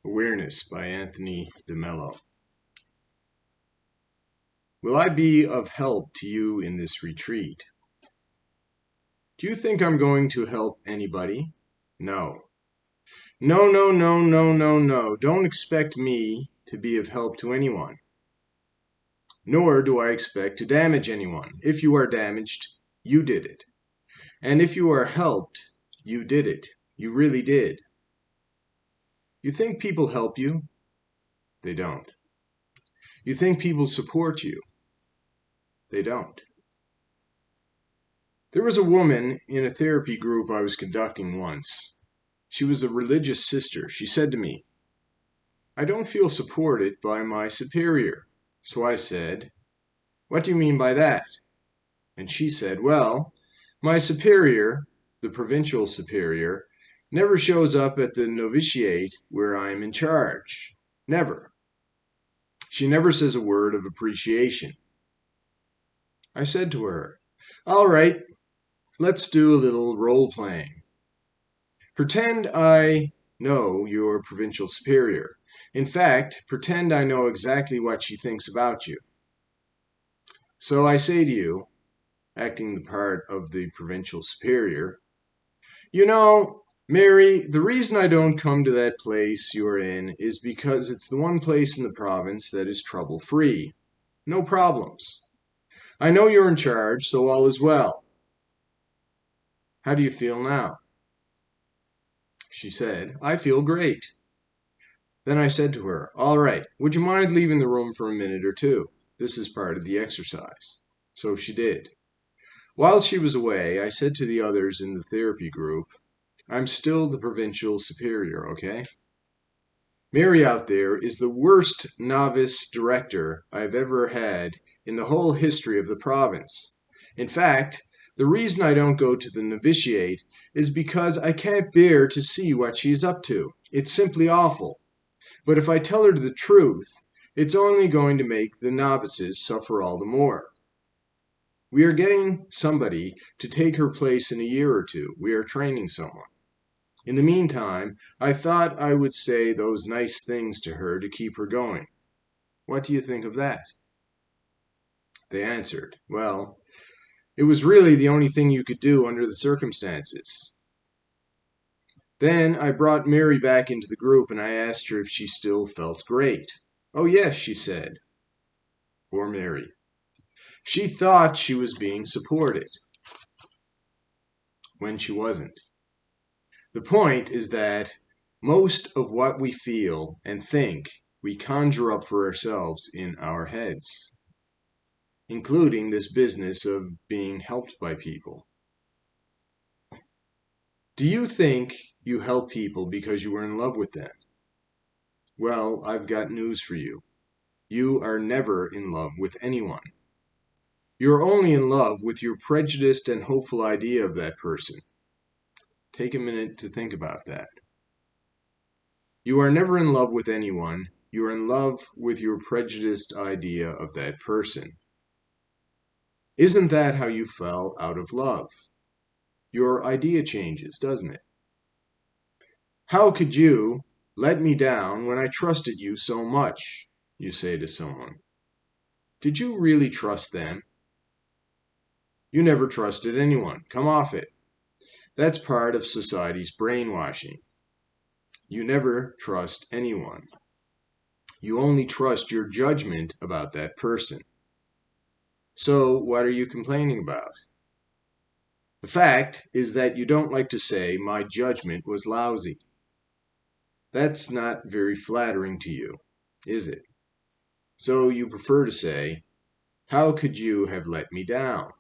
Awareness by Anthony DeMello. Will I be of help to you in this retreat? Do you think I'm going to help anybody? No. No, no, no, no, no, no. Don't expect me to be of help to anyone. Nor do I expect to damage anyone. If you are damaged, you did it. And if you are helped, you did it. You really did. You think people help you? They don't. You think people support you? They don't. There was a woman in a therapy group I was conducting once. She was a religious sister. She said to me, "I don't feel supported by my superior." So I said, "What do you mean by that?" And she said, "Well, my superior, the provincial superior, never shows up at the novitiate where I'm in charge. Never. She never says a word of appreciation." I said to her, "All right, let's do a little role-playing. Pretend I know your provincial superior. In fact, pretend I know exactly what she thinks about you. So I say to you, acting the part of the provincial superior, 'You know, Mary, the reason I don't come to that place you're in is because it's the one place in the province that is trouble-free. No problems. I know you're in charge, so all is well. How do you feel now?' She said, 'I feel great.' Then I said to her, 'All right, would you mind leaving the room for a minute or two? This is part of the exercise.' So she did. While she was away, I said to the others in the therapy group, 'I'm still the provincial superior, okay? Mary out there is the worst novice director I've ever had in the whole history of the province. In fact, the reason I don't go to the novitiate is because I can't bear to see what she's up to. It's simply awful. But if I tell her the truth, it's only going to make the novices suffer all the more. We are getting somebody to take her place in a year or two. We are training someone. In the meantime, I thought I would say those nice things to her to keep her going. What do you think of that?' They answered, 'Well, it was really the only thing you could do under the circumstances.' Then I brought Mary back into the group and I asked her if she still felt great. 'Oh yes,' she said. Poor Mary. She thought she was being supported when she wasn't. The point is that most of what we feel and think we conjure up for ourselves in our heads, including this business of being helped by people. Do you think you help people because you are in love with them? Well, I've got news for you. You are never in love with anyone. You're only in love with your prejudiced and hopeful idea of that person. Take a minute to think about that. You are never in love with anyone. You are in love with your prejudiced idea of that person. Isn't that how you fell out of love? Your idea changes, doesn't it? How could you let me down when I trusted you so much? You say to someone. Did you really trust them? You never trusted anyone. Come off it. That's part of society's brainwashing. You never trust anyone. You only trust your judgment about that person. So what are you complaining about? The fact is that you don't like to say, "My judgment was lousy." That's not very flattering to you, is it? So you prefer to say, "How could you have let me down?"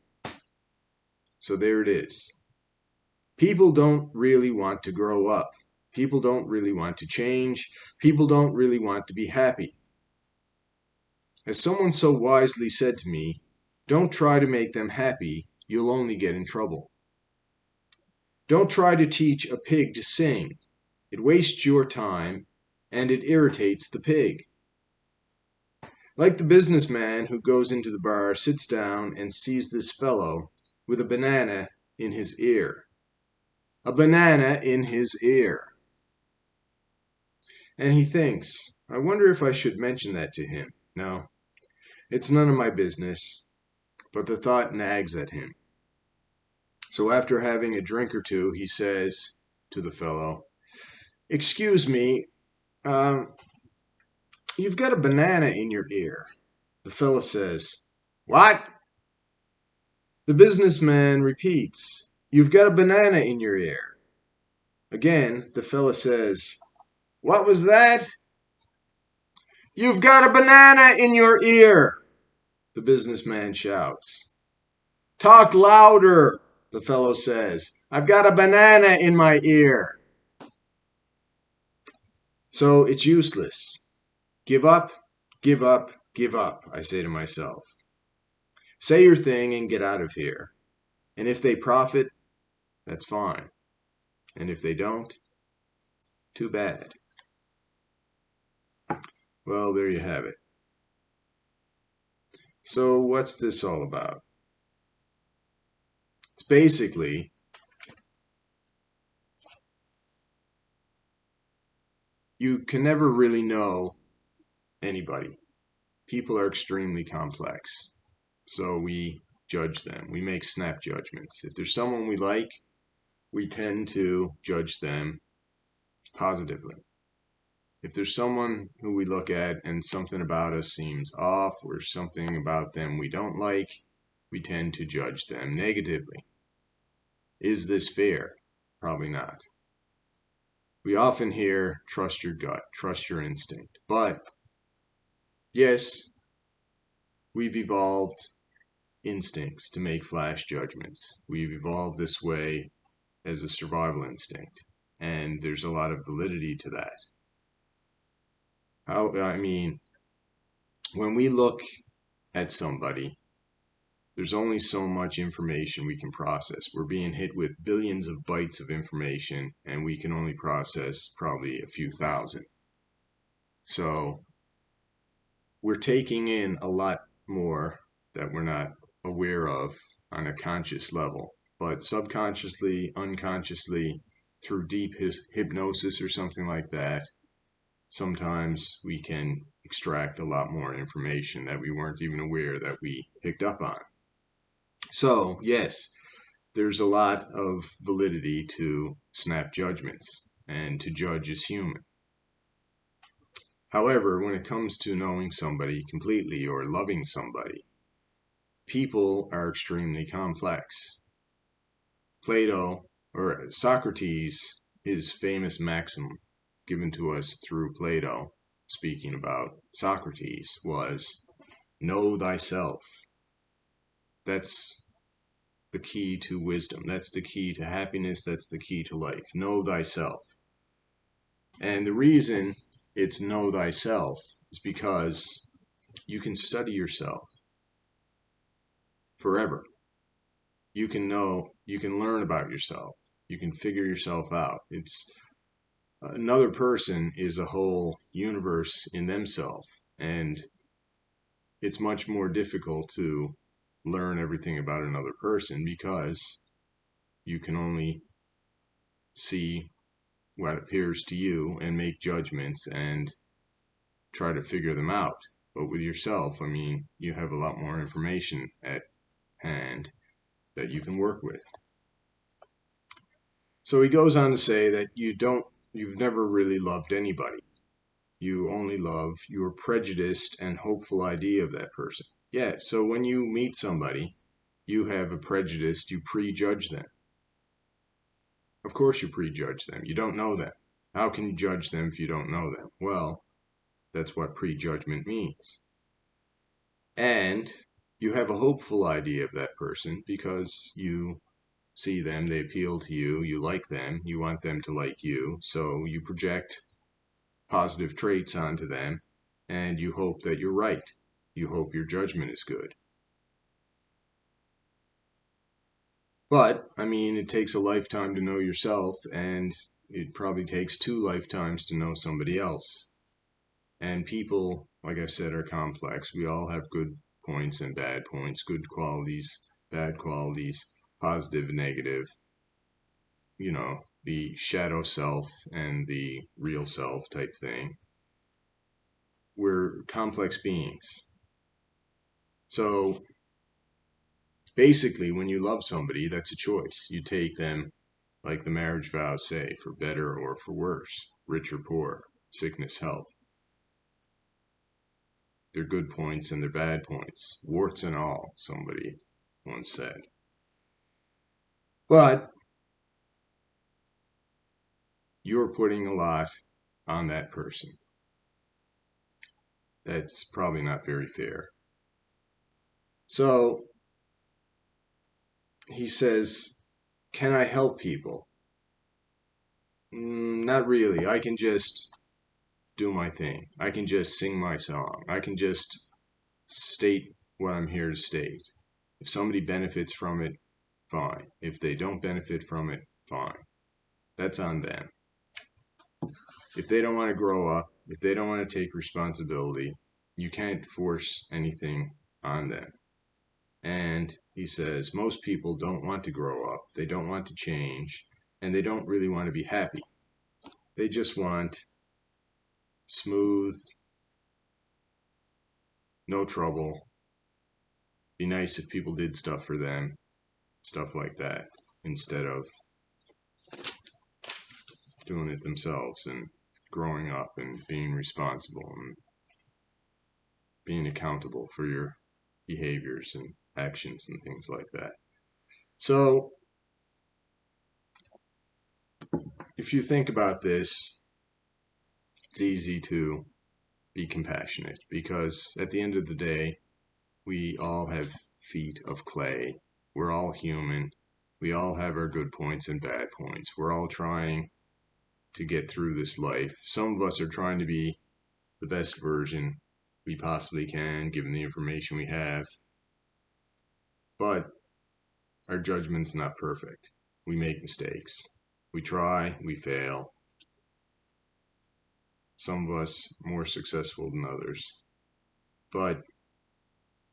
So there it is. People don't really want to grow up. People don't really want to change. People don't really want to be happy. As someone so wisely said to me, don't try to make them happy. You'll only get in trouble. Don't try to teach a pig to sing. It wastes your time and it irritates the pig. Like the businessman who goes into the bar, sits down, and sees this fellow with a banana in his ear. A banana in his ear. And he thinks, I wonder if I should mention that to him. No, it's none of my business, but the thought nags at him. So after having a drink or two, he says to the fellow, "Excuse me, um, you've got a banana in your ear." The fellow says, "What?" The businessman repeats, "You've got a banana in your ear." Again, the fellow says, "What was that?" "You've got a banana in your ear," the businessman shouts. "Talk louder," the fellow says. "I've got a banana in my ear." So it's useless. Give up, give up, give up, I say to myself. Say your thing and get out of here. And if they profit, that's fine. And if they don't, too bad. Well, there you have it. So what's this all about? It's basically you can never really know anybody. People are extremely complex. So we judge them. We make snap judgments. If there's someone we like, we tend to judge them positively. If there's someone who we look at and something about us seems off or something about them we don't like, we tend to judge them negatively. Is this fair? Probably not. We often hear, trust your gut, trust your instinct. But yes, we've evolved instincts to make flash judgments. We've evolved this way as a survival instinct. And there's a lot of validity to that. When we look at somebody, there's only so much information we can process. We're being hit with billions of bytes of information, and we can only process probably a few thousand. So we're taking in a lot more that we're not aware of on a conscious level. But subconsciously, unconsciously, through deep hypnosis or something like that, sometimes we can extract a lot more information that we weren't even aware that we picked up on. So, yes, there's a lot of validity to snap judgments, and to judge is human. However, when it comes to knowing somebody completely or loving somebody, people are extremely complex. Plato, or Socrates, his famous maxim given to us through Plato, speaking about Socrates, was know thyself. That's the key to wisdom. That's the key to happiness. That's the key to life. Know thyself. And the reason it's know thyself is because you can study yourself forever. You can learn about yourself. You can figure yourself out. It's another person is a whole universe in themselves, and it's much more difficult to learn everything about another person because you can only see what appears to you and make judgments and try to figure them out. But with yourself, you have a lot more information at hand that you can work with. So he goes on to say that you've never really loved anybody. You only love your prejudiced and hopeful idea of that person. Yeah, so when you meet somebody, you have a prejudice, you prejudge them. Of course you prejudge them. You don't know them. How can you judge them if you don't know them? Well, that's what prejudgment means. And you have a hopeful idea of that person because you see them, they appeal to you, you like them, you want them to like you, so you project positive traits onto them, and you hope that you're right. You hope your judgment is good. But, it takes a lifetime to know yourself, and it probably takes 2 lifetimes to know somebody else. And people, like I said, are complex. We all have good points and bad points, good qualities, bad qualities, positive, negative. the shadow self and the real self type thing. We're complex beings. So basically, when you love somebody, that's a choice. You take them, like the marriage vows say, for better or for worse, rich or poor, sickness, health. Their good points and their bad points, warts and all, somebody once said. But you're putting a lot on that person. That's probably not very fair. So he says, can I help people? Not really. I can just do my thing. I can just sing my song. I can just state what I'm here to state. If somebody benefits from it, fine. If they don't benefit from it, fine. That's on them. If they don't want to grow up, if they don't want to take responsibility, you can't force anything on them. And he says most people don't want to grow up, they don't want to change, and they don't really want to be happy. They just want smooth, no trouble, be nice if people did stuff for them, stuff like that, instead of doing it themselves and growing up and being responsible and being accountable for your behaviors and actions and things like that. So if you think about this, it's easy to be compassionate, because at the end of the day, we all have feet of clay. We're all human. We all have our good points and bad points. We're all trying to get through this life. Some of us are trying to be the best version we possibly can, given the information we have. But our judgment's not perfect. We make mistakes. We try, we fail. Some of us more successful than others. But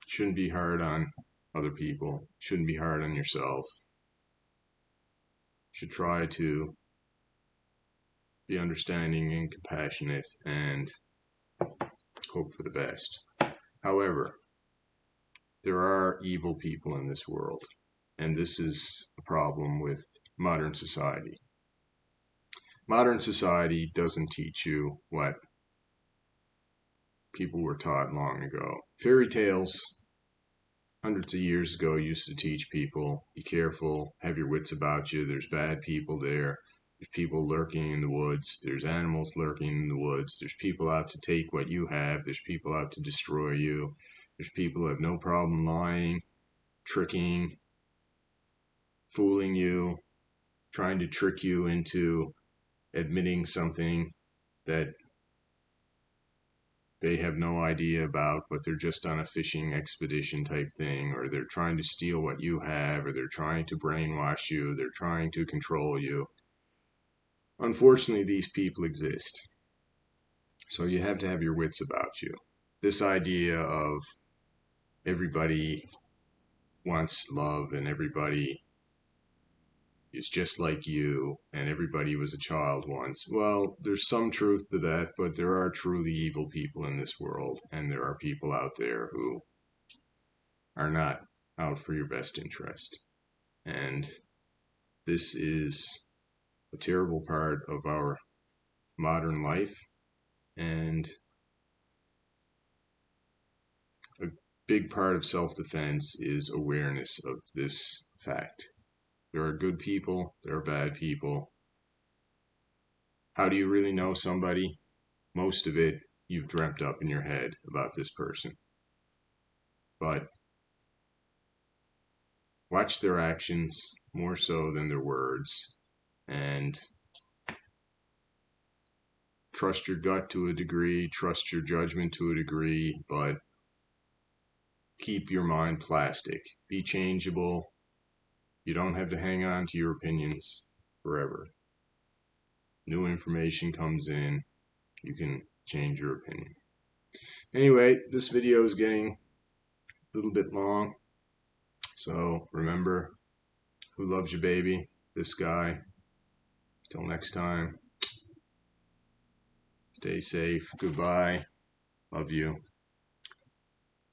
shouldn't be hard on other people. Shouldn't be hard on yourself. Should try to be understanding and compassionate and hope for the best. However, there are evil people in this world, and this is a problem with modern society. Modern society doesn't teach you what people were taught long ago. Fairy tales hundreds of years ago used to teach people, be careful, have your wits about you, there's bad people there. There's people lurking in the woods. There's animals lurking in the woods. There's people out to take what you have. There's people out to destroy you. There's people who have no problem lying, tricking, fooling you, trying to trick you into admitting something that they have no idea about, but they're just on a fishing expedition type thing, or they're trying to steal what you have, or they're trying to brainwash you, they're trying to control you. Unfortunately, these people exist. So you have to have your wits about you. This idea of everybody wants love and everybody is just like you and everybody was a child once. Well, there's some truth to that, but there are truly evil people in this world, and there are people out there who are not out for your best interest. And this is a terrible part of our modern life, and a big part of self-defense is awareness of this fact. There are good people, there are bad people. How do you really know somebody? Most of it you've dreamt up in your head about this person. But watch their actions more so than their words, and trust your gut to a degree, trust your judgment to a degree, but keep your mind plastic. Be changeable. You don't have to hang on to your opinions forever. New information comes in, you can change your opinion. Anyway, this video is getting a little bit long, so remember, who loves you, baby? This guy. Till next time, stay safe. Goodbye. Love you.